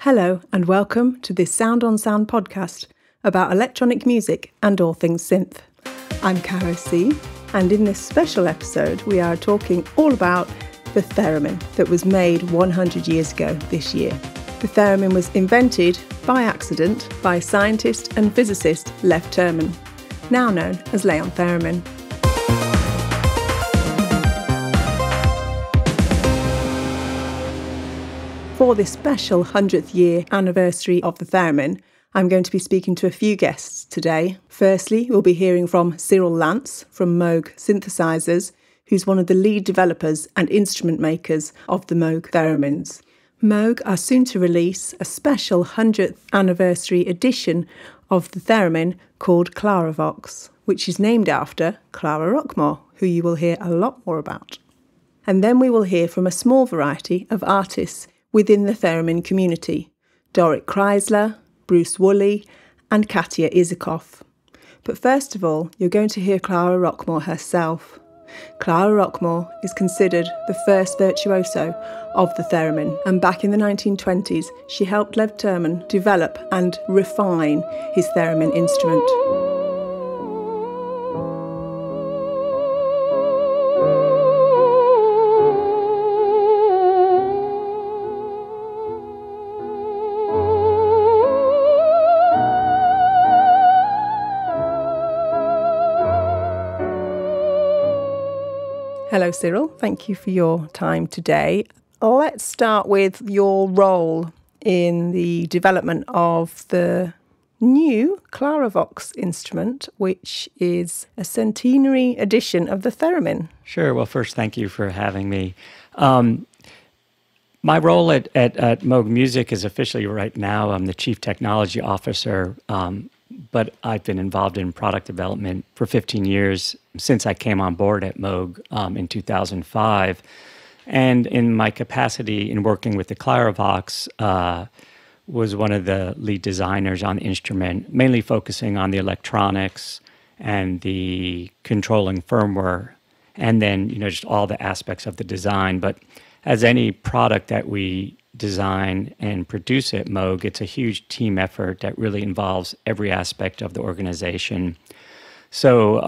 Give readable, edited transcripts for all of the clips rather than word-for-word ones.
Hello and welcome to this Sound on Sound podcast about electronic music and all things synth. I'm Clara C, and in this special episode we are talking all about the theremin that was made 100 years ago this year. The theremin was invented by accident by scientist and physicist Lev Termen, now known as Leon Theremin. For this special 100th year anniversary of the theremin, I'm going to be speaking to a few guests today. Firstly, we'll be hearing from Cyril Lance from Moog Synthesizers, who's one of the lead developers and instrument makers of the Moog theremins. Moog are soon to release a special 100th anniversary edition of the theremin called Claravox, which is named after Clara Rockmore, who you will hear a lot more about. And then we will hear from a small variety of artists within the theremin community: Dorit Chrysler, Bruce Woolley, and Katia Isakoff. But first of all, you're going to hear Clara Rockmore herself. Clara Rockmore is considered the first virtuoso of the theremin, and back in the 1920s, she helped Lev Termen develop and refine his theremin instrument. Hello, Cyril. Thank you for your time today. Let's start with your role in the development of the new Claravox instrument, which is a centenary edition of the theremin. Sure. Well, first, thank you for having me. My role at Moog Music is officially right now, I'm the Chief Technology Officer, but I've been involved in product development for 15 years since I came on board at Moog in 2005. And in my capacity in working with the Claravox, was one of the lead designers on the instrument, mainly focusing on the electronics and the controlling firmware, and then, just all the aspects of the design. But as any product that we design and produce at Moog, it's a huge team effort that really involves every aspect of the organization. So,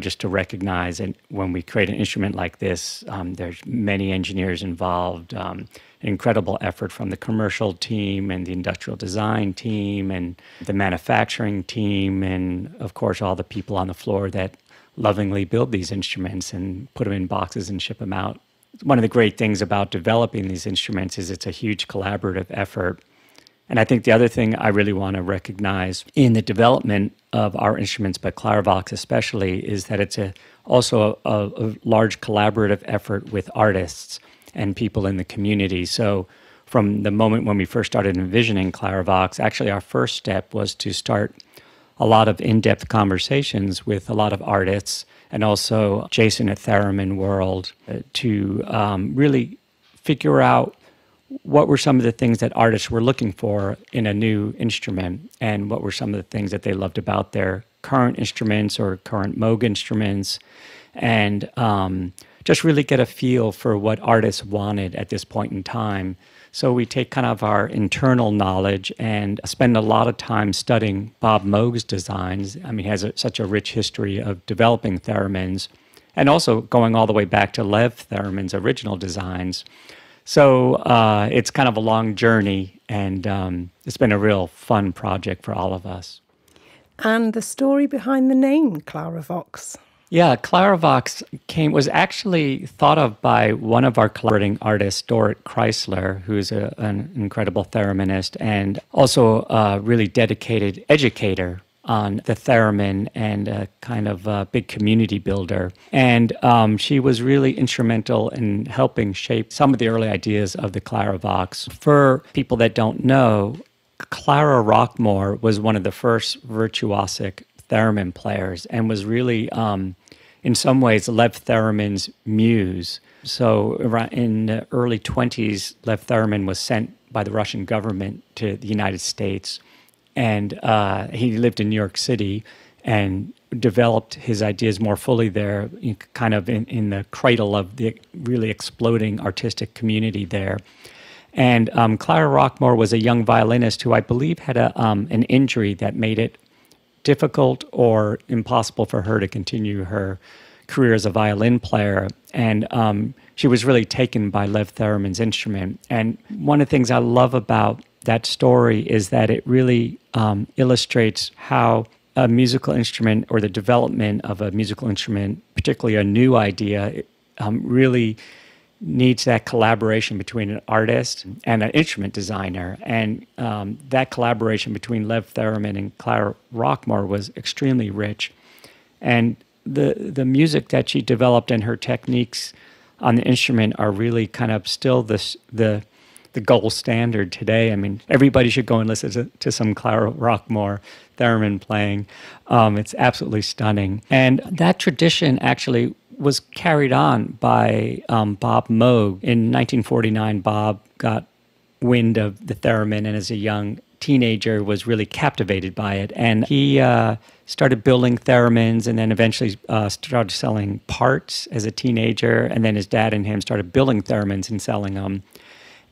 just to recognize it, when we create an instrument like this, there's many engineers involved, an incredible effort from the commercial team and the industrial design team and the manufacturing team, and of course, all the people on the floor that lovingly build these instruments and put them in boxes and ship them out. One of the great things about developing these instruments is it's a huge collaborative effort. And I think the other thing I really want to recognize in the development of our instruments, but Claravox especially, is that it's also a large collaborative effort with artists and people in the community. So from the moment when we first started envisioning Claravox, actually our first step was to start a lot of in-depth conversations with a lot of artists and also Jason at Theremin World to really figure out what were some of the things that artists were looking for in a new instrument, and what were some of the things that they loved about their current instruments or current Moog instruments, and just really get a feel for what artists wanted at this point in time. So we take kind of our internal knowledge and spend a lot of time studying Bob Moog's designs. I mean, he has such a rich history of developing theremins, and also going all the way back to Lev Termen's original designs. So it's kind of a long journey, and it's been a real fun project for all of us. And the story behind the name Claravox. Yeah, Claravox was actually thought of by one of our collaborating artists, Dorit Chrysler, who's an incredible thereminist and also a really dedicated educator on the theremin and a kind of a big community builder. And she was really instrumental in helping shape some of the early ideas of the Claravox. For people that don't know, Clara Rockmore was one of the first virtuosic theremin players and was really, in some ways, Lev Termen's muse. So in the early 20s, Lev Termen was sent by the Russian government to the United States, and he lived in New York City and developed his ideas more fully there, kind of in the cradle of the really exploding artistic community there. And Clara Rockmore was a young violinist who I believe had an injury that made it difficult or impossible for her to continue her career as a violin player. And she was really taken by Lev Theremin's instrument. And one of the things I love about that story is that it really illustrates how a musical instrument or the development of a musical instrument, particularly a new idea, really needs that collaboration between an artist and an instrument designer. And that collaboration between Lev Theremin and Clara Rockmore was extremely rich. And the music that she developed and her techniques on the instrument are really kind of still the gold standard today. I mean, everybody should go and listen to some Clara Rockmore theremin playing. It's absolutely stunning. And that tradition actually was carried on by Bob Moog. In 1949, Bob got wind of the theremin and as a young teenager was really captivated by it. And he started building theremins and then eventually started selling parts as a teenager. And then his dad and him started building theremins and selling them.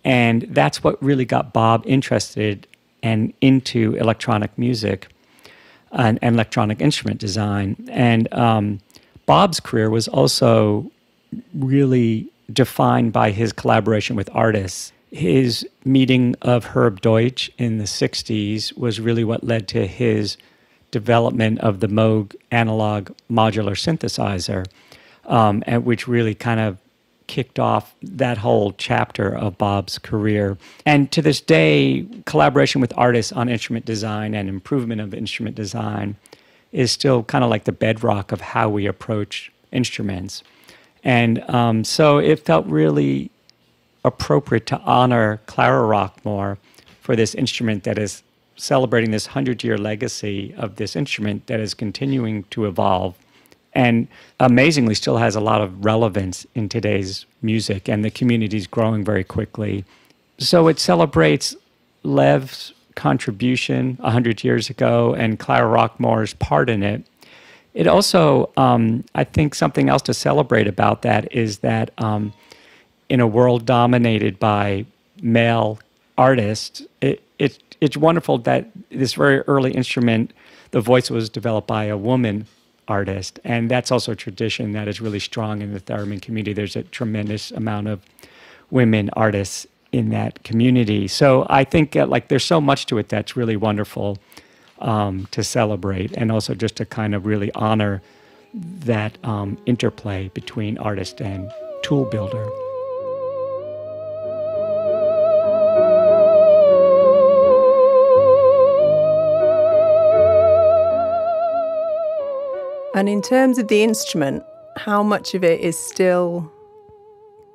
And that's what really got Bob interested and into electronic music and electronic instrument design. And Bob's career was also really defined by his collaboration with artists. His meeting of Herb Deutsch in the 60s was really what led to his development of the Moog analog modular synthesizer, and which really kind of kicked off that whole chapter of Bob's career. And to this day, collaboration with artists on instrument design and improvement of instrument design is still kind of like the bedrock of how we approach instruments. And so it felt really appropriate to honor Clara Rockmore for this instrument that is celebrating this 100-year legacy of this instrument that is continuing to evolve and amazingly still has a lot of relevance in today's music, and the community is growing very quickly. So it celebrates Lev's contribution 100 years ago and Clara Rockmore's part in it. It also, I think something else to celebrate about that is that in a world dominated by male artists, it's wonderful that this very early instrument, the voice was developed by a woman artist. And that's also a tradition that is really strong in the theremin community. There's a tremendous amount of women artists in that community. So I think there's so much to it that's really wonderful to celebrate, and also just to kind of really honor that interplay between artist and tool builder. And in terms of the instrument, how much of it is still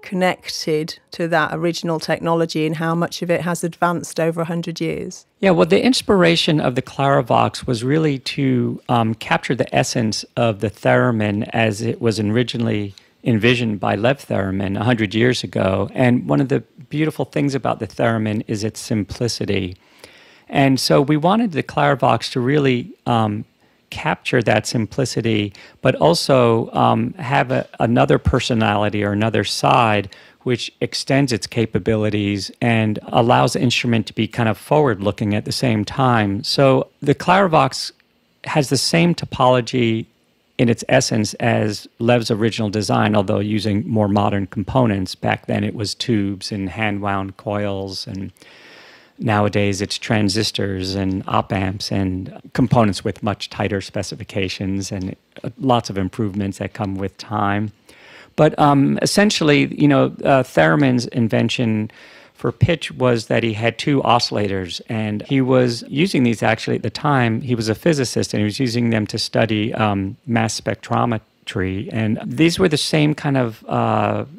connected to that original technology and how much of it has advanced over 100 years? Yeah, well, the inspiration of the Claravox was really to capture the essence of the theremin as it was originally envisioned by Lev Termen 100 years ago. And one of the beautiful things about the theremin is its simplicity. And so we wanted the Claravox to really capture that simplicity, but also have another personality or another side which extends its capabilities and allows the instrument to be kind of forward-looking at the same time. So the Claravox has the same topology in its essence as Lev's original design, although using more modern components. Back then it was tubes and hand-wound coils, and nowadays it's transistors and op-amps and components with much tighter specifications and lots of improvements that come with time. But essentially, Theremin's invention for pitch was that he had two oscillators, and he was using these actually at the time. He was a physicist, and he was using them to study mass spectrometry. And these were the same kind of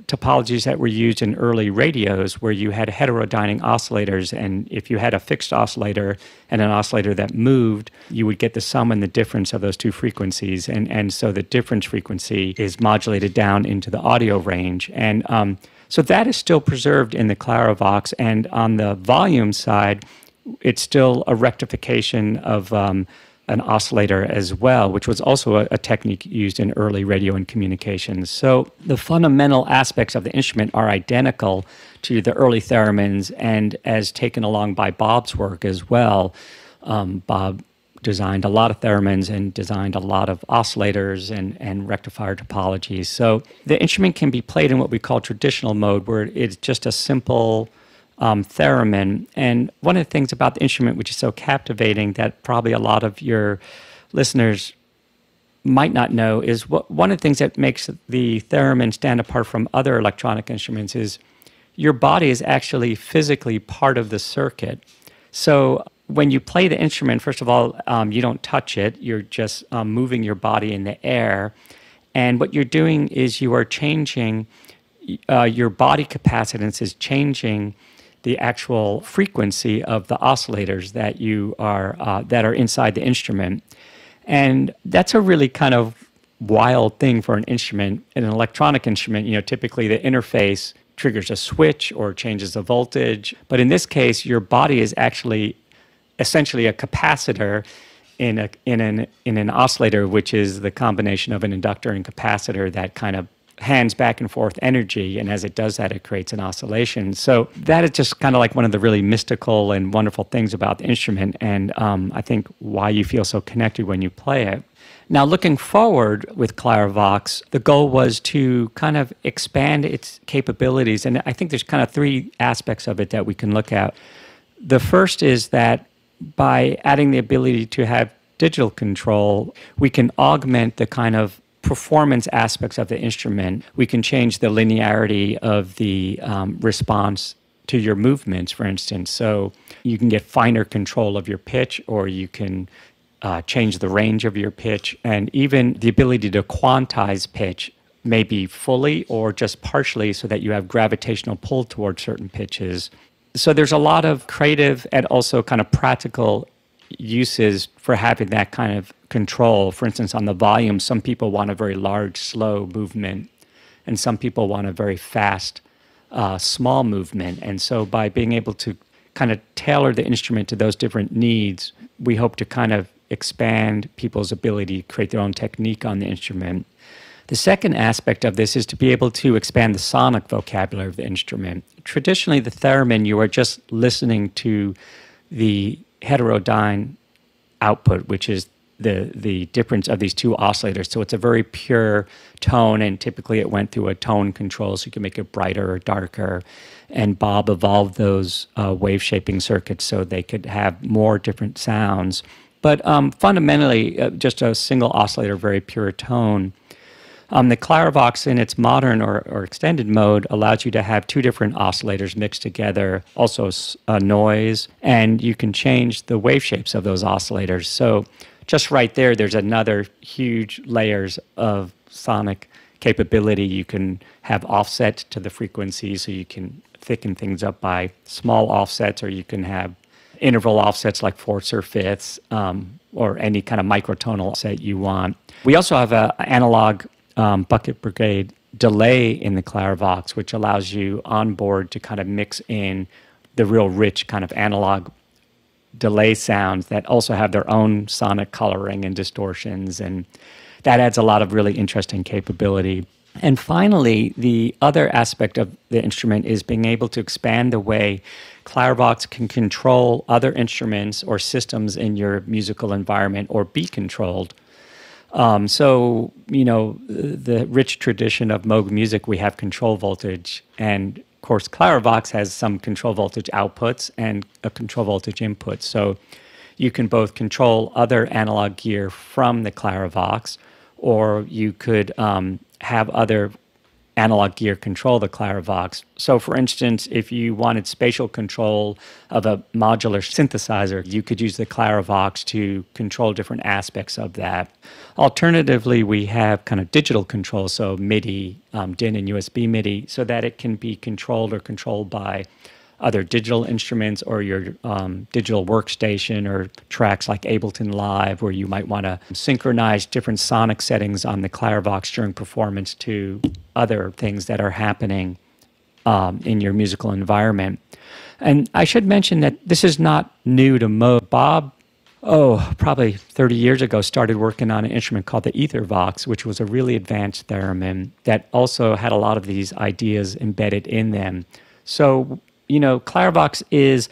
topologies that were used in early radios, where you had heterodyning oscillators, and if you had a fixed oscillator and an oscillator that moved, you would get the sum and the difference of those two frequencies. And so the difference frequency is modulated down into the audio range. And so that is still preserved in the Claravox. And on the volume side, it's still a rectification of an oscillator as well, which was also a technique used in early radio and communications. So the fundamental aspects of the instrument are identical to the early theremins, and as taken along by Bob's work as well. Bob designed a lot of theremins and designed a lot of oscillators and rectifier topologies. So the instrument can be played in what we call traditional mode, where it's just a simple theremin. And one of the things about the instrument, which is so captivating that probably a lot of your listeners might not know, is one of the things that makes the theremin stand apart from other electronic instruments is your body is actually physically part of the circuit. So when you play the instrument, first of all, you don't touch it. You're just moving your body in the air. And what you're doing is you are changing, your body capacitance is changing the actual frequency of the oscillators that are inside the instrument. And that's a really kind of wild thing for an instrument. In an electronic instrument, typically the interface triggers a switch or changes the voltage. But in this case, your body is actually essentially a capacitor in an oscillator, which is the combination of an inductor and capacitor that kind of hands back and forth energy, and as it does that, it creates an oscillation. So that is just kind of like one of the really mystical and wonderful things about the instrument, and I think why you feel so connected when you play it. Now, looking forward with Claravox, the goal was to kind of expand its capabilities, and I think there's kind of three aspects of it that we can look at. The first is that by adding the ability to have digital control, we can augment the kind of performance aspects of the instrument. We can change the linearity of the response to your movements, for instance. So you can get finer control of your pitch, or you can change the range of your pitch, and even the ability to quantize pitch, maybe fully or just partially, so that you have gravitational pull towards certain pitches. So there's a lot of creative and also kind of practical uses for having that kind of control. For instance, on the volume, some people want a very large, slow movement, and some people want a very fast, small movement. And so by being able to kind of tailor the instrument to those different needs, we hope to kind of expand people's ability to create their own technique on the instrument. The second aspect of this is to be able to expand the sonic vocabulary of the instrument. Traditionally, the theremin, you are just listening to the heterodyne output, which is the difference of these two oscillators. So it's a very pure tone, and typically it went through a tone control, so you can make it brighter or darker. And Bob evolved those wave shaping circuits so they could have more different sounds. But fundamentally, just a single oscillator, very pure tone. The Claravox in its modern or extended mode allows you to have two different oscillators mixed together, also a noise, and you can change the wave shapes of those oscillators. So just right there, there's another huge layers of sonic capability. You can have offset to the frequency, so you can thicken things up by small offsets, or you can have interval offsets like fourths or fifths, or any kind of microtonal offset you want. We also have an analog bucket brigade delay in the Claravox, which allows you on board to kind of mix in the real rich kind of analog delay sounds that also have their own sonic coloring and distortions, and that adds a lot of really interesting capability. And finally, the other aspect of the instrument is being able to expand the way Claravox can control other instruments or systems in your musical environment, or be controlled. So, the rich tradition of Moog music, we have control voltage, and of course Claravox has some control voltage outputs and a control voltage input. So you can both control other analog gear from the Claravox, or you could have other analog gear control the Claravox. So for instance, if you wanted spatial control of a modular synthesizer, you could use the Claravox to control different aspects of that. Alternatively, we have kind of digital control, so MIDI, DIN and USB MIDI, so that it can be controlled by other digital instruments, or your digital workstation, or tracks like Ableton Live, where you might want to synchronize different sonic settings on the Claravox during performance to other things that are happening in your musical environment. And I should mention that this is not new to Moog. Bob Probably 30 years ago, started working on an instrument called the Ethervox, which was a really advanced theremin that also had a lot of these ideas embedded in them. So, Claravox is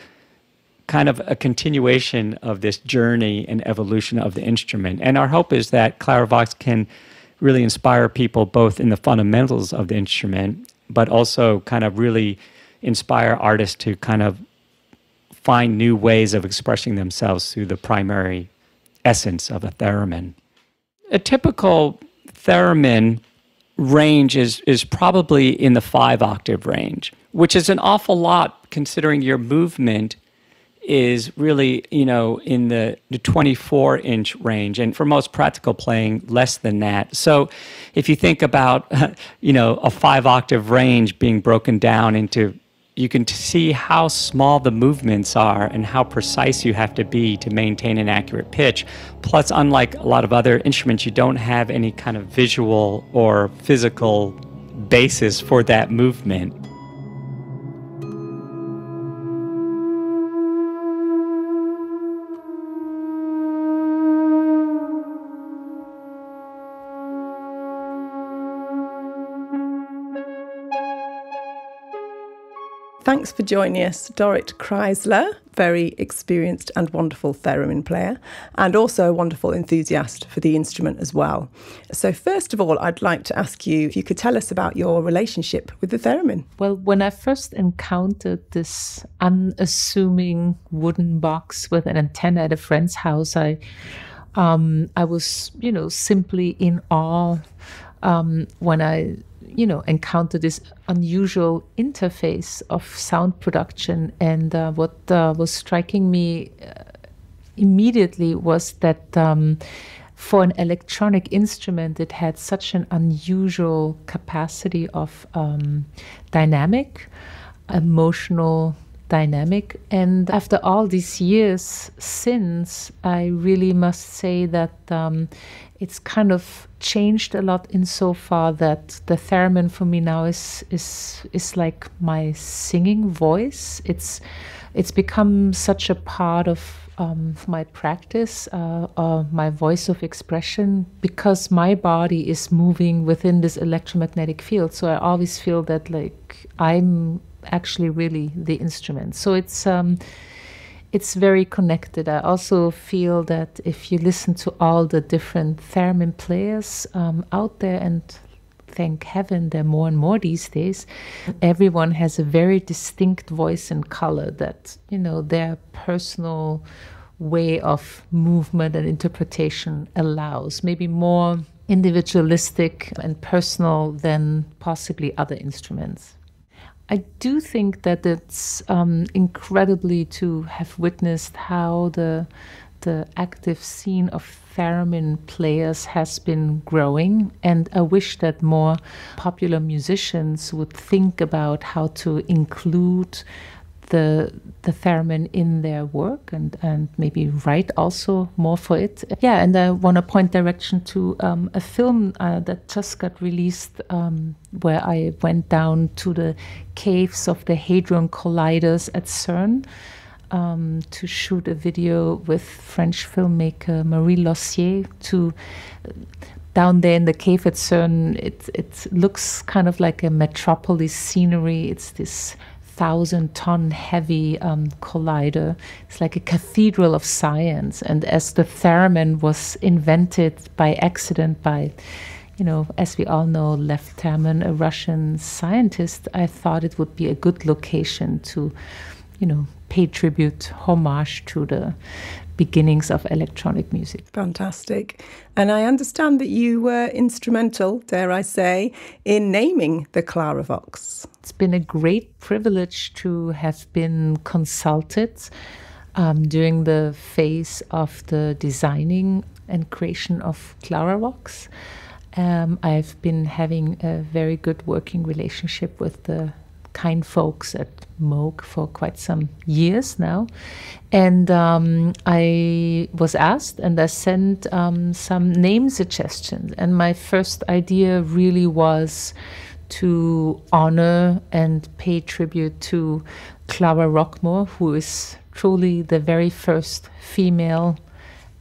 kind of a continuation of this journey and evolution of the instrument. And our hope is that Claravox can really inspire people both in the fundamentals of the instrument, but also kind of really inspire artists to kind of find new ways of expressing themselves through the primary essence of a theremin. A typical theremin range is probably in the 5-octave range, which is an awful lot considering your movement is really, in the 24-inch range, and for most practical playing, less than that. So if you think about, a 5-octave range being broken down into, you can see how small the movements are and how precise you have to be to maintain an accurate pitch. Plus, unlike a lot of other instruments, you don't have any kind of visual or physical basis for that movement. Thanks for joining us, Dorit Chrysler, very experienced and wonderful theremin player, and also a wonderful enthusiast for the instrument as well. So first of all, I'd like to ask you if you could tell us about your relationship with the theremin. Well, when I first encountered this unassuming wooden box with an antenna at a friend's house, I was, simply in awe when I encounter this unusual interface of sound production. And what was striking me immediately was that for an electronic instrument, it had such an unusual capacity of dynamic, emotional dynamic. And after all these years since, I really must say that it's kind of changed a lot insofar that the theremin for me now is like my singing voice. It's become such a part of my practice, my voice of expression, because my body is moving within this electromagnetic field. So I always feel that like I'm actually really the instrument. So it's very connected. I also feel that if you listen to all the different theremin players out there, and thank heaven there are more and more these days, everyone has a very distinct voice and color that, their personal way of movement and interpretation allows. Maybe more individualistic and personal than possibly other instruments. I do think that it's incredibly to have witnessed how the active scene of theremin players has been growing, and I wish that more popular musicians would think about how to include the theremin in their work and maybe write also more for it. Yeah, and I want to point direction to a film that just got released where I went down to the caves of the Hadron Colliders at CERN to shoot a video with French filmmaker Marie Lossier down there in the cave at CERN. It looks kind of like a metropolis scenery. It's this 1,000-ton heavy collider. It's like a cathedral of science. And as the theremin was invented by accident by, as we all know, Lev Termen, a Russian scientist, I thought it would be a good location to, pay tribute, homage to the beginnings of electronic music. Fantastic. And I understand that you were instrumental, dare I say, in naming the Claravox. It's been a great privilege to have been consulted during the phase of the designing and creation of Claravox. I've been having a very good working relationship with the kind folks at Moog for quite some years now. And I was asked and I sent some name suggestions. And my first idea really was to honor and pay tribute to Clara Rockmore, who is truly the very first female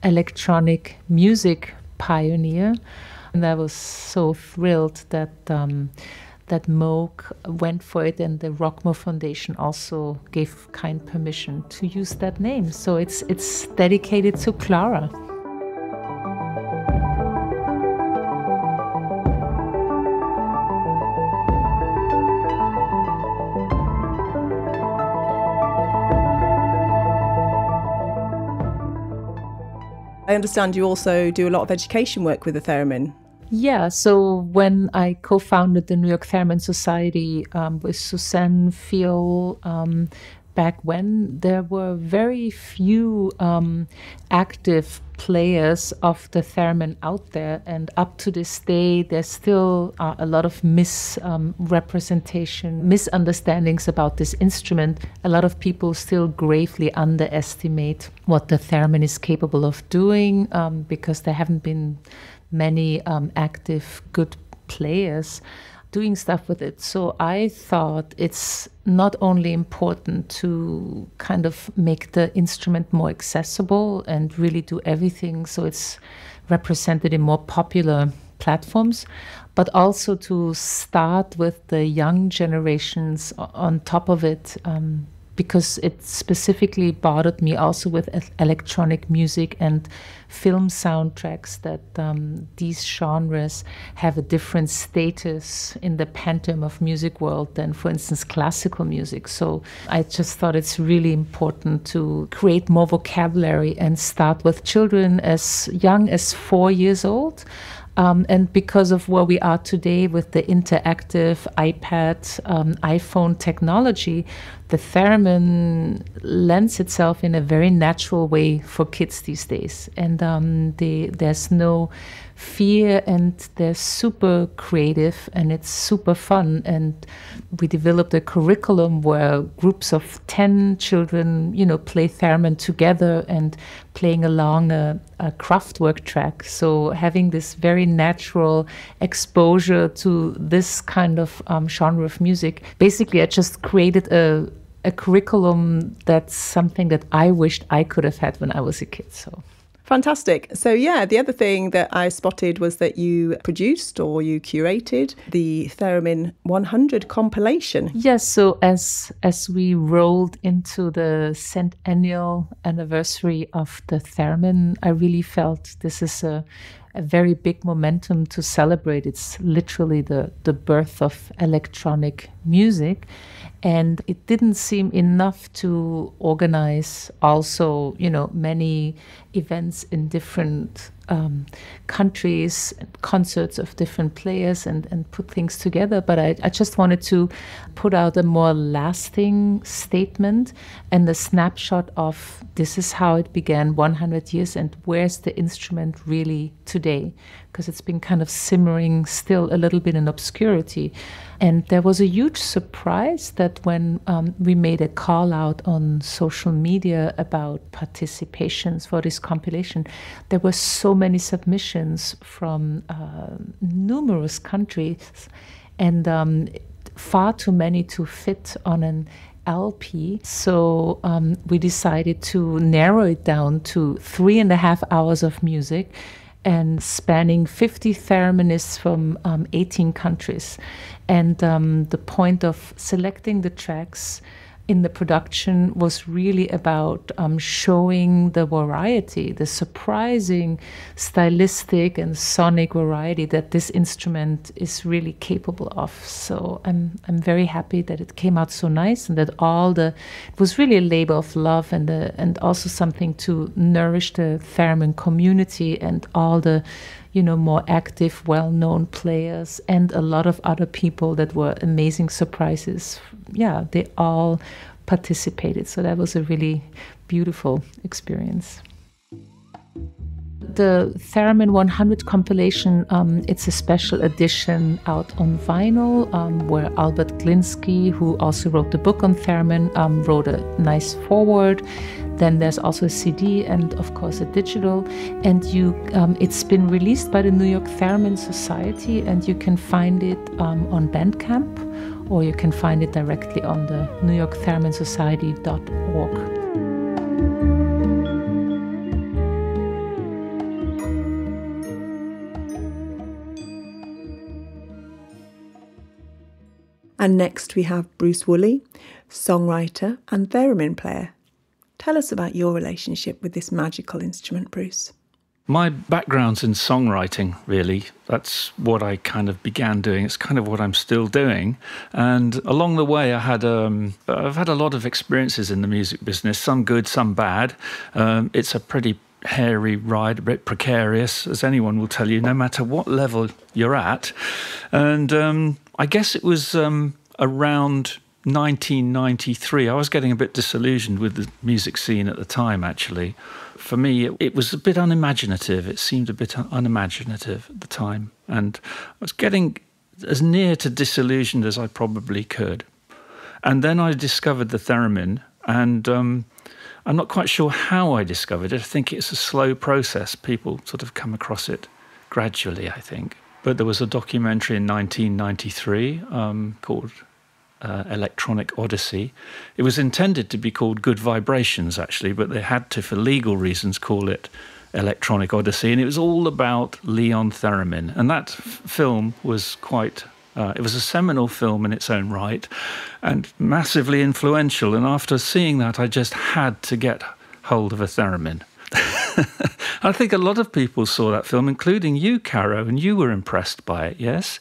electronic music pioneer. And I was so thrilled that that Moog went for it, and the Rockmore Foundation also gave kind permission to use that name. So it's dedicated to Clara. I understand you also do a lot of education work with the theremin. Yeah, so when I co-founded the York Theremin Society with Suzanne Fiel, back when, there were very few active players of the theremin out there, and up to this day there's still a lot of misrepresentation, misunderstandings about this instrument. A lot of people still gravely underestimate what the theremin is capable of doing because there haven't been many active good players doing stuff with it. So I thought it's not only important to kind of make the instrument more accessible and really do everything so it's represented in more popular platforms, but also to start with the young generations on top of it, because it specifically bothered me also with electronic music and film soundtracks that these genres have a different status in the pantheon of music world than, for instance, classical music. So I just thought it's really important to create more vocabulary and start with children as young as 4 years old. And because of where we are today with the interactive iPad, iPhone technology, the theremin lends itself in a very natural way for kids these days. And there's no fear, and they're super creative, and it's super fun. And we developed a curriculum where groups of 10 children, play theremin together and playing along a Kraftwerk track. So having this very natural exposure to this kind of genre of music. Basically, I just created a curriculum that's something that I wished I could have had when I was a kid. So. Fantastic. So yeah, the other thing that I spotted was that you produced or you curated the Theremin 100 compilation. Yes, so as we rolled into the centennial anniversary of the theremin, I really felt this is a very big momentum to celebrate. It's literally the birth of electronic music. And it didn't seem enough to organize also, many events in different countries, concerts of different players, and put things together. But I just wanted to put out a more lasting statement and a snapshot of this is how it began 100 years and where's the instrument really today, because it's been kind of simmering still a little bit in obscurity. And there was a huge surprise that when we made a call out on social media about participations for this compilation, there were so many submissions from numerous countries, and far too many to fit on an LP. So we decided to narrow it down to 3.5 hours of music, and spanning 50 thereminists from 18 countries. And the point of selecting the tracks in the production was really about showing the variety, the surprising stylistic and sonic variety that this instrument is really capable of. So I'm very happy that it came out so nice, and that it was really a labor of love, and also something to nourish the theremin community and all the more active, well-known players, and a lot of other people that were amazing surprises. Yeah, they all participated. So that was a really beautiful experience. The Theremin 100 compilation, it's a special edition out on vinyl, where Albert Glinsky, who also wrote the book on theremin, wrote a nice foreword. Then there's also a CD and, of course, a digital. And it's been released by the New York Theremin Society, and you can find it on Bandcamp, or you can find it directly on the NewYorkThereminSociety.org. And next we have Bruce Woolley, songwriter and theremin player. Tell us about your relationship with this magical instrument, Bruce. My background's in songwriting, really. That's what I kind of began doing. It's kind of what I'm still doing. And along the way, I've had a lot of experiences in the music business, some good, some bad. It's a pretty hairy ride, a bit precarious, as anyone will tell you, no matter what level you're at. And I guess it was around 1993. I was getting a bit disillusioned with the music scene at the time, actually. For me, it was a bit unimaginative. It seemed a bit unimaginative at the time. And I was getting as near to disillusioned as I probably could. And then I discovered the theremin, and I'm not quite sure how I discovered it. I think it's a slow process. People sort of come across it gradually, I think. But there was a documentary in 1993 called Electronic Odyssey. It was intended to be called Good Vibrations, actually, but they had to, for legal reasons, call it Electronic Odyssey. And it was all about Leon Theremin. And that film was quite... it was a seminal film in its own right and massively influential. And after seeing that, I just had to get hold of a theremin. I think a lot of people saw that film, including you, Caro, and you were impressed by it, yes?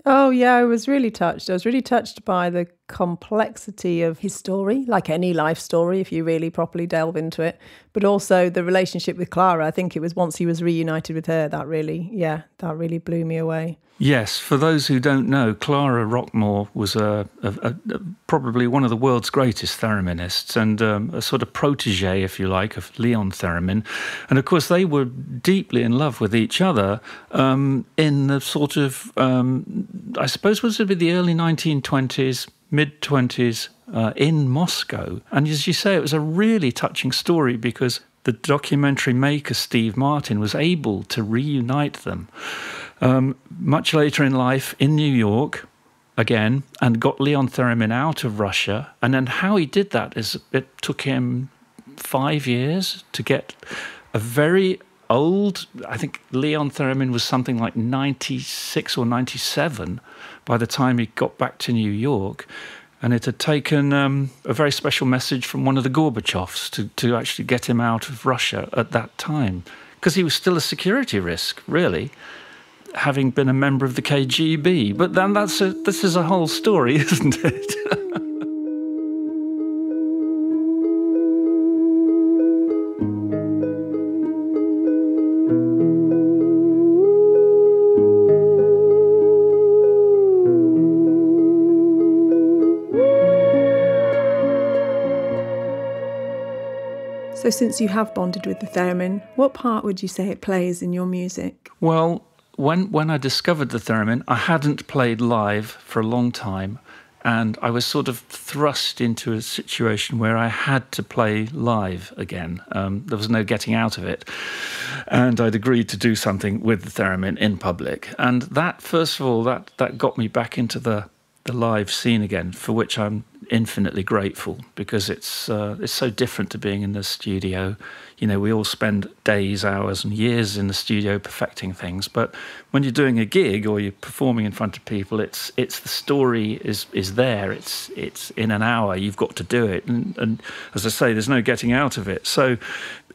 Oh, yeah, I was really touched. I was really touched by the complexity of his story, like any life story, if you really properly delve into it. But also the relationship with Clara. I think it was once he was reunited with her, that really blew me away. Yes, for those who don't know, Clara Rockmore was probably one of the world's greatest thereminists and a sort of protege, if you like, of Leon Theremin. And of course, they were deeply in love with each other in the sort of, I suppose, was it the early 1920s, mid-20s in Moscow. And as you say, it was a really touching story because the documentary maker, Steve Martin, was able to reunite them much later in life in New York again, and got Leon Theremin out of Russia. And then how he did that is it took him 5 years to get a very old, I think Leon Theremin was something like 96 or 97 by the time he got back to New York. And it had taken a very special message from one of the Gorbachevs to actually get him out of Russia at that time, because he was still a security risk, really, having been a member of the KGB. But then this is a whole story, isn't it? So since you have bonded with the theremin, what part would you say it plays in your music? Well, when I discovered the theremin, I hadn't played live for a long time, and I was sort of thrust into a situation where I had to play live again. There was no getting out of it. And I'd agreed to do something with the theremin in public. And that, first of all, that got me back into the live scene again, for which I'm infinitely grateful, because it's so different to being in the studio. You know, we all spend days, hours and years in the studio perfecting things, but when you're doing a gig or you're performing in front of people, it's the story is there. It's in an hour, you've got to do it, and as I say, there's no getting out of it. So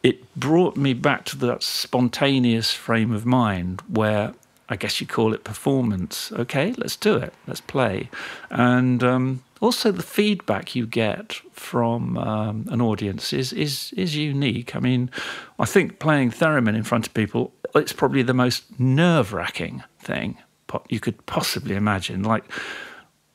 it brought me back to that spontaneous frame of mind where I guess you call it performance. Okay, let's do it. Let's play. And also the feedback you get from an audience is unique. I mean, I think playing theremin in front of people, it's probably the most nerve-wracking thing you could possibly imagine. Like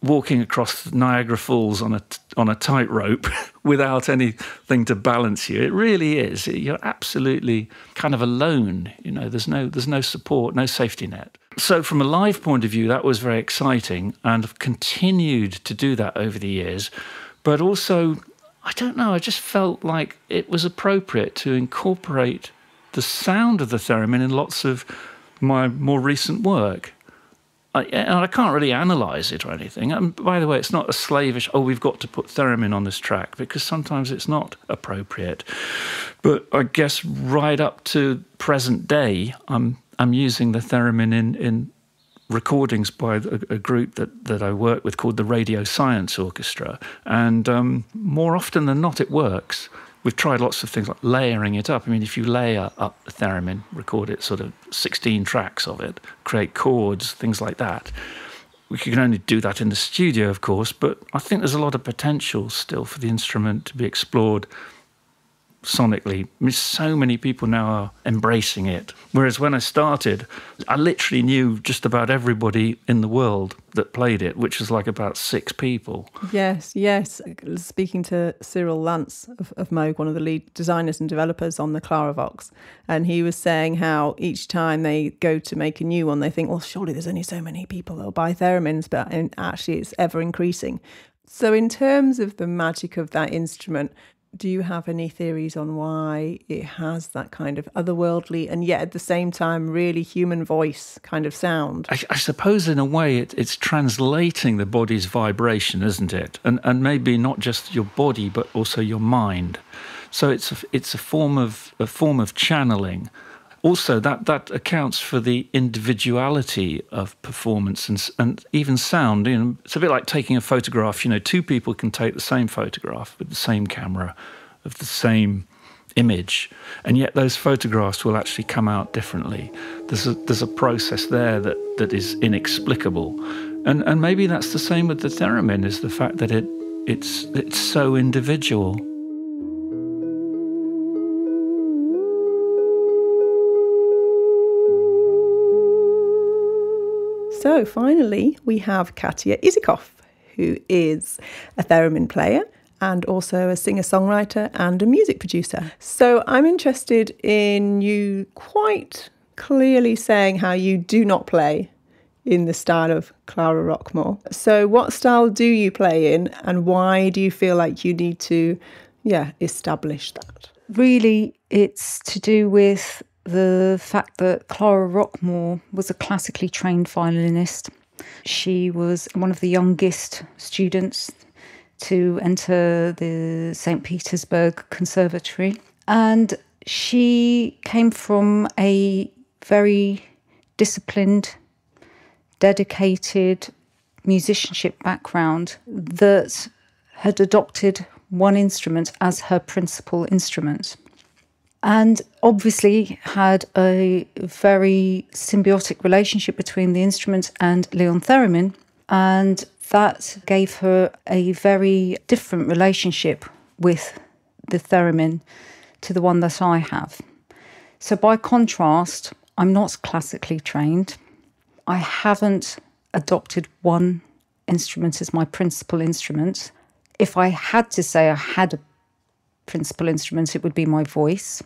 walking across Niagara Falls on a tightrope without anything to balance you. It really is. You're absolutely kind of alone. You know, there's no support, no safety net. So from a live point of view, that was very exciting, and I've continued to do that over the years. But also, I don't know, I just felt like it was appropriate to incorporate the sound of the theremin in lots of my more recent work. I can't really analyse it or anything. And by the way, it's not a slavish, we've got to put theremin on this track, because sometimes it's not appropriate. But I guess right up to present day, I'm using the theremin in recordings by a group that I work with called the Radio Science Orchestra. And more often than not, it works. We've tried lots of things like layering it up. I mean, if you layer up a theremin, record it, sort of 16 tracks of it, create chords, things like that. We can only do that in the studio, of course, but I think there's a lot of potential still for the instrument to be explored sonically. I mean, so many people now are embracing it. Whereas when I started, I literally knew just about everybody in the world that played it, which was like about 6 people. Yes. Speaking to Cyril Lance of Moog, one of the lead designers and developers on the Claravox, and he was saying how each time they go to make a new one, they think, well, surely there's only so many people that'll buy theremins, but actually it's ever increasing. So in terms of the magic of that instrument, do you have any theories on why it has that kind of otherworldly and yet at the same time really human voice kind of sound? I suppose in a way it's translating the body's vibration, isn't it? And maybe not just your body but also your mind. So it's a form of channeling. Also, that accounts for the individuality of performance and even sound. You know, it's a bit like taking a photograph. You know, 2 people can take the same photograph with the same camera of the same image, and yet those photographs will actually come out differently. There's a process there that is inexplicable, and maybe that's the same with the theremin, is the fact that it's so individual. So finally, we have Katia Isakoff, who is a theremin player and also a singer-songwriter and a music producer. So I'm interested in you quite clearly saying how you do not play in the style of Clara Rockmore. So what style do you play in, and why do you feel like you need to, establish that? Really, it's to do with the fact that Clara Rockmore was a classically trained violinist. She was one of the youngest students to enter the St. Petersburg Conservatory. And she came from a very disciplined, dedicated musicianship background that had adopted one instrument as her principal instrument. And obviously had a very symbiotic relationship between the instrument and Leon Theremin, and that gave her a very different relationship with the theremin to the one that I have. So by contrast, I'm not classically trained. I haven't adopted one instrument as my principal instrument. If I had to say I had a principal instrument, it would be my voice.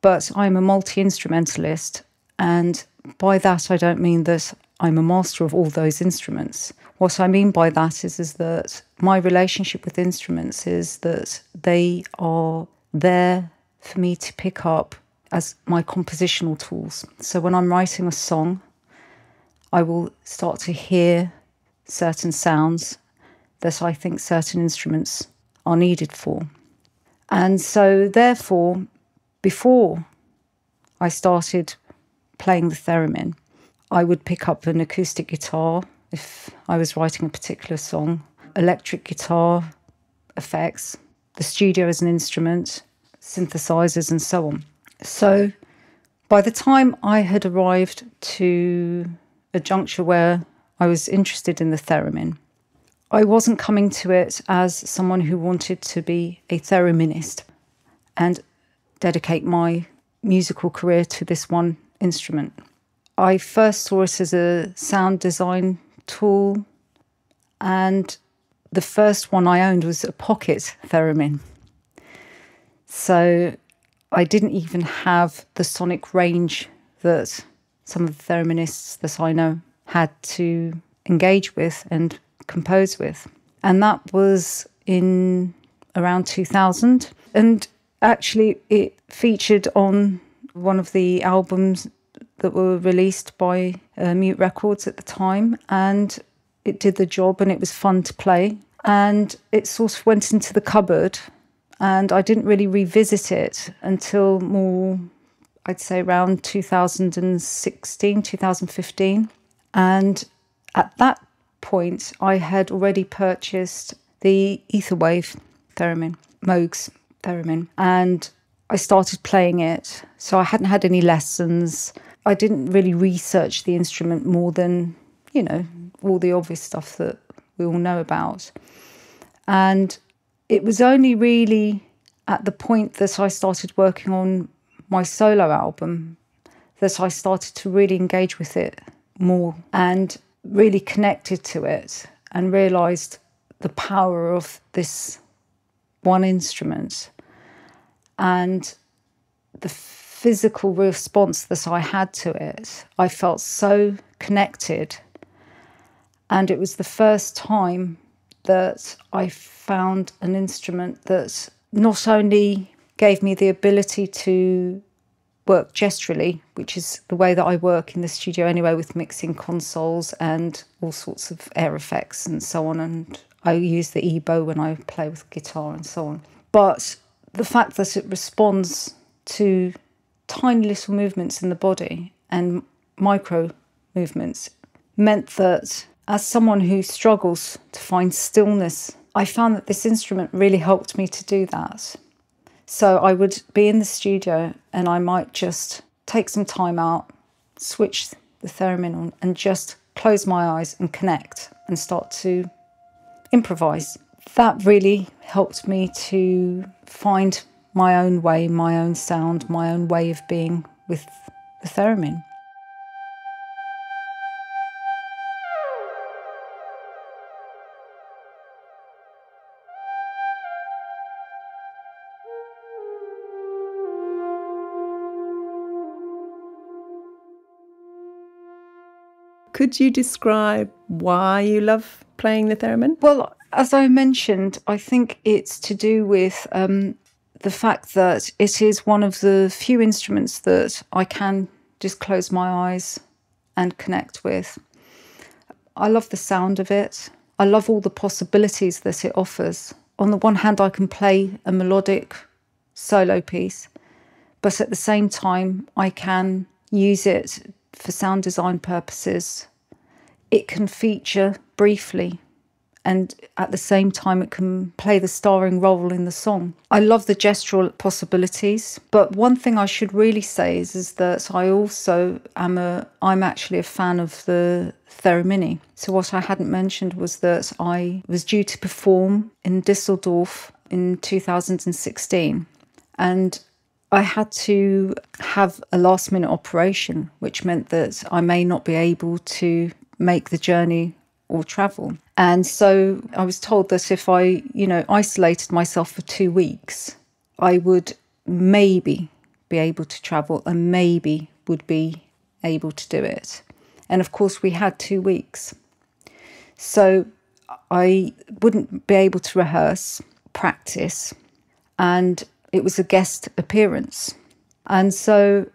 But I'm a multi-instrumentalist, and by that I don't mean that I'm a master of all those instruments. What I mean by that is that my relationship with instruments is that they are there for me to pick up as my compositional tools. So when I'm writing a song, I will start to hear certain sounds that I think certain instruments are needed for. And so therefore, before I started playing the theremin, I would pick up an acoustic guitar if I was writing a particular song, electric guitar, effects, the studio as an instrument, synthesizers, and so on. So by the time I had arrived to a juncture where I was interested in the theremin, I wasn't coming to it as someone who wanted to be a thereminist and dedicate my musical career to this one instrument. I first saw it as a sound design tool, and the first one I owned was a pocket theremin. So I didn't even have the sonic range that some of the thereminists that I know had to engage with and compose with. And that was in around 2000. And actually it featured on one of the albums that were released by Mute Records at the time, and it did the job and it was fun to play. And it sort of went into the cupboard, and I didn't really revisit it until more, I'd say around 2016, 2015. And at that point, I had already purchased the Etherwave theremin, Moog's theremin, and I started playing it. So I hadn't had any lessons. I didn't really research the instrument more than, all the obvious stuff that we all know about. And it was only really at the point that I started working on my solo album that I started to really engage with it more and really connected to it and realised the power of this one instrument and the physical response that I had to it. I felt so connected, and it was the first time that I found an instrument that not only gave me the ability to work gesturally, which is the way that I work in the studio anyway, with mixing consoles and all sorts of air effects and so on, and I use the ebow when I play with guitar and so on. But the fact that it responds to tiny little movements in the body and micro movements meant that as someone who struggles to find stillness, I found that this instrument really helped me to do that. So I would be in the studio and I might just take some time out, switch the theremin on and just close my eyes and connect and start to improvise. That really helped me to find my own way, my own sound, my own way of being with the theremin. Could you describe why you love playing the theremin? Well, as I mentioned, I think it's to do with the fact that it is one of the few instruments that I can just close my eyes and connect with. I love the sound of it. I love all the possibilities that it offers. On the one hand, I can play a melodic solo piece, but at the same time, I can use it for sound design purposes. It can feature briefly, and at the same time it can play the starring role in the song. I love the gestural possibilities, but one thing I should really say is that I also I'm actually a fan of the theremin. So what I hadn't mentioned was that I was due to perform in Düsseldorf in 2016, and I had to have a last-minute operation, which meant that I may not be able to make the journey or travel. And so I was told that if I, isolated myself for 2 weeks, I would maybe be able to travel and maybe would be able to do it. And of course, we had 2 weeks. So I wouldn't be able to rehearse, practice, and it was a guest appearance. And so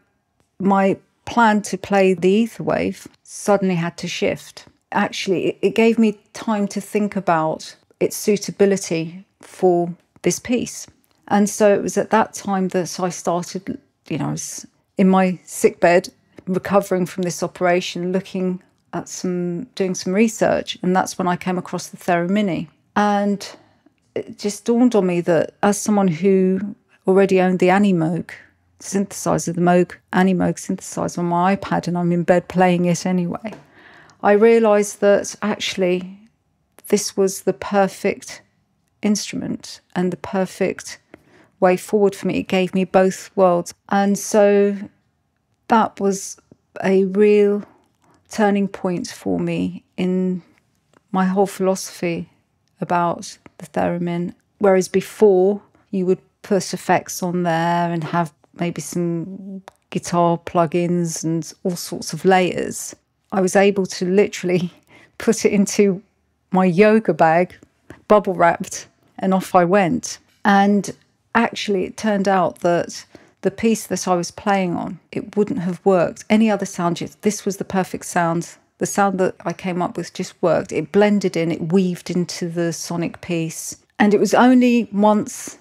my plan to play the Etherwave suddenly had to shift. Actually, it gave me time to think about its suitability for this piece. And so it was at that time that I started, I was in my sickbed, recovering from this operation, looking at doing some research. And that's when I came across the theremin. And it just dawned on me that as someone who already owned the Moog synthesizer, the Moog synthesizer on my iPad, and I'm in bed playing it anyway, I realised that actually this was the perfect instrument and the perfect way forward for me. It gave me both worlds. And so that was a real turning point for me in my whole philosophy about the theremin. Whereas before you would put effects on there and have maybe some guitar plugins and all sorts of layers, I was able to literally put it into my yoga bag, bubble wrapped, and off I went. And actually it turned out that the piece that I was playing on, it wouldn't have worked. Any other sound, this was the perfect sound. The sound that I came up with just worked. It blended in, it weaved into the sonic piece. And it was only once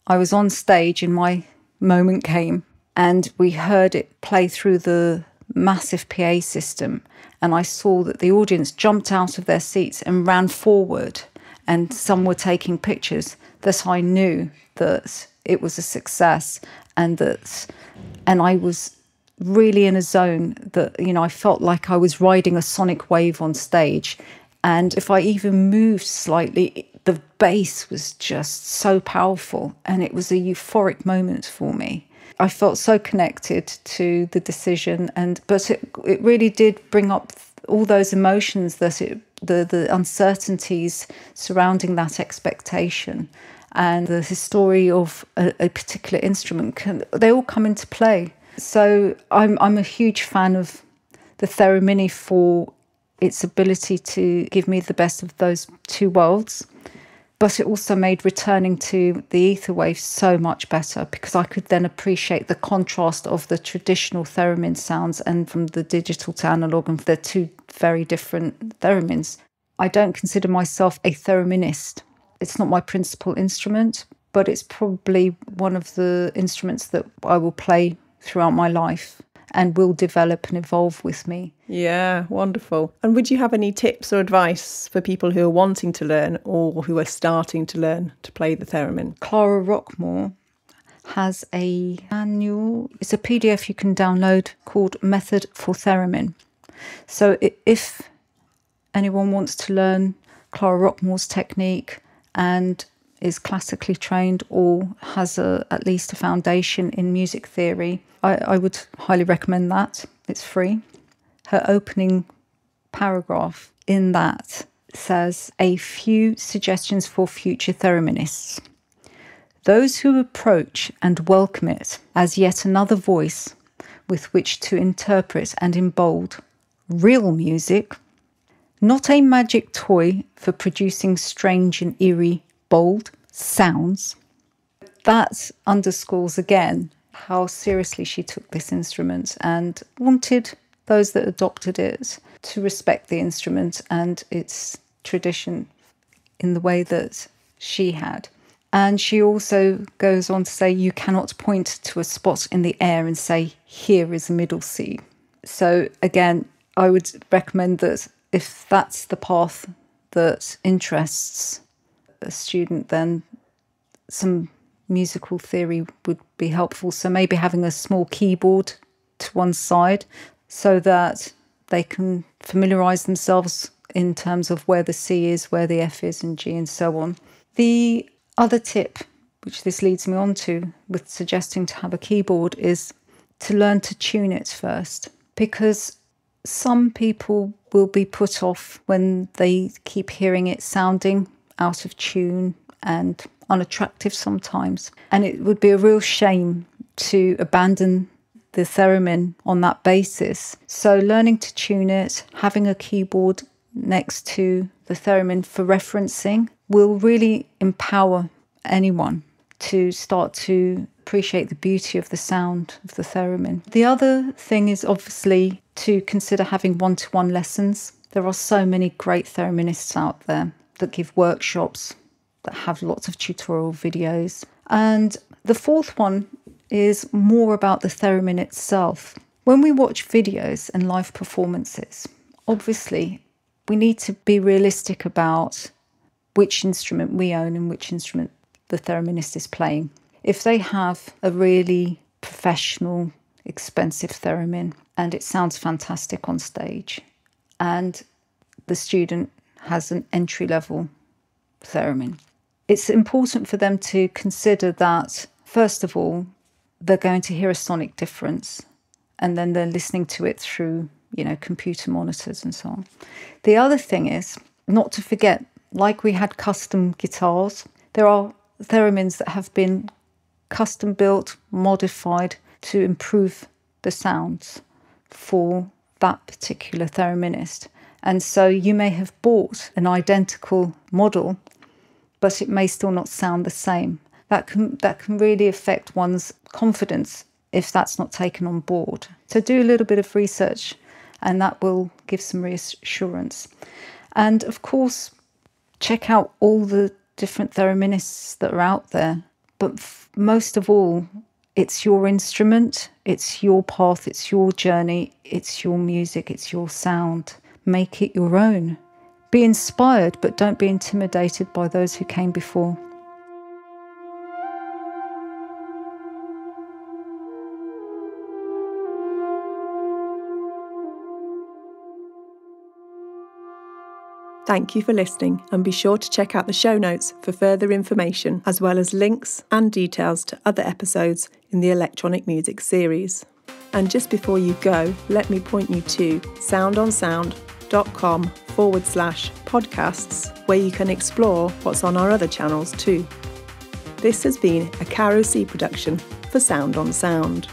I was on stage and my moment came and we heard it play through the massive PA system, and I saw that the audience jumped out of their seats and ran forward, and some were taking pictures, that I knew that it was a success, and I was really in a zone that, I felt like I was riding a sonic wave on stage. And if I even moved slightly, the bass was just so powerful, and it was a euphoric moment for me. I felt so connected to the decision, but it really did bring up all those emotions, the uncertainties surrounding that expectation, and the history of a particular instrument. They all come into play. So I'm a huge fan of the Theremin for its ability to give me the best of those two worlds. But it also made returning to the ether wave so much better, because I could then appreciate the contrast of the traditional theremin sounds and from the digital to analog, and they're two very different theremins. I don't consider myself a thereminist. It's not my principal instrument, but it's probably one of the instruments that I will play throughout my life and will develop and evolve with me. Yeah, wonderful. And would you have any tips or advice for people who are wanting to learn or who are starting to learn to play the theremin? Clara Rockmore has a manual. It's a PDF you can download called Method for Theremin. So if anyone wants to learn Clara Rockmore's technique and is classically trained or has at least a foundation in music theory, I would highly recommend that. It's free. Her opening paragraph in that says, "A few suggestions for future thereminists. Those who approach and welcome it as yet another voice with which to interpret and embold real music, not a magic toy for producing strange and eerie, bold sounds." That underscores again how seriously she took this instrument and wanted those that adopted it to respect the instrument and its tradition in the way that she had. And she also goes on to say, you cannot point to a spot in the air and say, here is a middle C. So again, I would recommend that if that's the path that interests a student, then some musical theory would be helpful. So maybe having a small keyboard to one side so that they can familiarise themselves in terms of where the C is, where the F is, and G, and so on. The other tip, which this leads me on to, with suggesting to have a keyboard, is to learn to tune it first, because some people will be put off when they keep hearing it sounding out of tune and unattractive sometimes. And it would be a real shame to abandon the theremin on that basis. So learning to tune it, having a keyboard next to the theremin for referencing, will really empower anyone to start to appreciate the beauty of the sound of the theremin. The other thing is obviously to consider having one-to-one lessons. There are so many great thereminists out there that give workshops, that have lots of tutorial videos. And the fourth one is more about the theremin itself. When we watch videos and live performances, obviously we need to be realistic about which instrument we own and which instrument the thereminist is playing. If they have a really professional, expensive theremin and it sounds fantastic on stage, and the student has an entry-level theremin, it's important for them to consider that, first of all, they're going to hear a sonic difference, and then they're listening to it through, computer monitors and so on. The other thing is not to forget, like we had custom guitars, there are theremins that have been custom built, modified to improve the sounds for that particular thereminist. And so you may have bought an identical model, but it may still not sound the same. That can really affect one's confidence if that's not taken on board. So do a little bit of research, and that will give some reassurance. And of course, check out all the different thereminists that are out there. But most of all, It's your instrument, it's your path, it's your journey, it's your music, it's your sound. Make it your own. Be inspired, but don't be intimidated by those who came before. Thank you for listening, and be sure to check out the show notes for further information, as well as links and details to other episodes in the electronic music series. And just before you go, let me point you to soundonsound.com/podcasts, where you can explore what's on our other channels too. This has been a Caro C production for Sound on Sound.